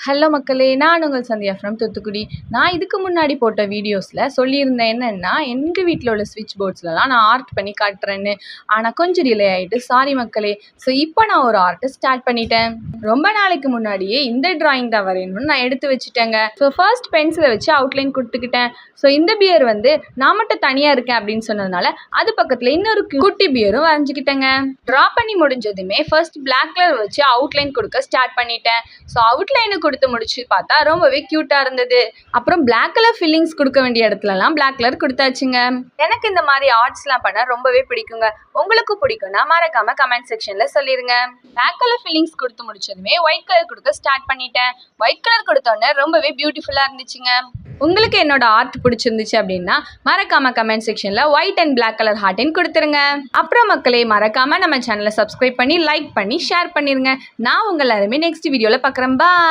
Hello மக்களே, நான் உங்கள் சந்தியா ஃப்ரம் தூத்துக்குடி. நான் இதுக்கு முன்னாடி போட்ட வீடியோஸில் சொல்லியிருந்தேன் என்னென்னா, எங்கள் வீட்டில் உள்ள ஸ்விட்ச் போர்ட்ஸ்லலாம் நான் ஆர்ட் பண்ணி காட்டுறேன்னு. ஆனால் கொஞ்சம் டிலே ஆகிட்டு, சாரி மக்களே. ஸோ இப்போ நான் ஒரு ஆர்ட்டை ஸ்டார்ட் பண்ணிட்டேன். ரொம்ப நாளைக்கு முன்னாடியே இந்த டிராயிங் தான் வரையணும்னு நான் எடுத்து வச்சுட்டேங்க. ஸோ ஃபர்ஸ்ட் பென்சிலை வச்சு அவுட்லைன் கொடுத்துக்கிட்டேன். ஸோ இந்த பியர் நான் மட்டும் தனியாக இருக்கேன் அப்படின்னு சொன்னதுனால அது பக்கத்தில் இன்னொரு குட்டி பியரும் வரைஞ்சிக்கிட்டேங்க. ட்ரா பண்ணி முடிஞ்சதுமே ஃபர்ஸ்ட் பிளாக் கலர் வச்சு அவுட்லைன் கொடுக்க ஸ்டார்ட் பண்ணிட்டேன். ஸோ அவுட்லைனுக்கு கொடுத்து முடிச்சு பார்த்தா ரொம்பவே க்யூட்டாக இருந்தது. அப்புறம் பிளாக் கலர் ஃபில்லிங்ஸ் கொடுக்க வேண்டிய இடத்துலலாம் பிளாக் கலர் கொடுத்தாச்சுங்க. எனக்கு இந்த மாதிரி ஆர்ட்ஸ்லாம் பண்ண ரொம்பவே பிடிக்குங்க. உங்களுக்கும் பிடிக்கும்னா மறக்காம கமெண்ட் செக்ஷனில் சொல்லிடுங்க. பிளாக் கலர் ஃபில்லிங்ஸ் கொடுத்து முடிச்சதுமே ஒயிட் கலர் கொடுக்க ஸ்டார்ட் பண்ணிட்டேன். ஒயிட் கலர் கொடுத்தோன்னே ரொம்பவே பியூட்டிஃபுல்லாக இருந்துச்சுங்க. உங்களுக்கு என்னோட ஆர்ட் பிடிச்சிருந்துச்சு அப்படின்னா மறக்காம கமெண்ட் செக்ஷன்ல ஒயிட் அண்ட் பிளாக் கலர் ஹார்ட்னு கொடுத்துருங்க. அப்புறம் மக்களே, மறக்காம நம்ம சேனலை சப்ஸ்கிரைப் பண்ணி லைக் பண்ணி ஷேர் பண்ணிருங்க. நான் உங்க எல்லாருமே நெக்ஸ்ட் வீடியோல பார்க்குறேன். பாய்.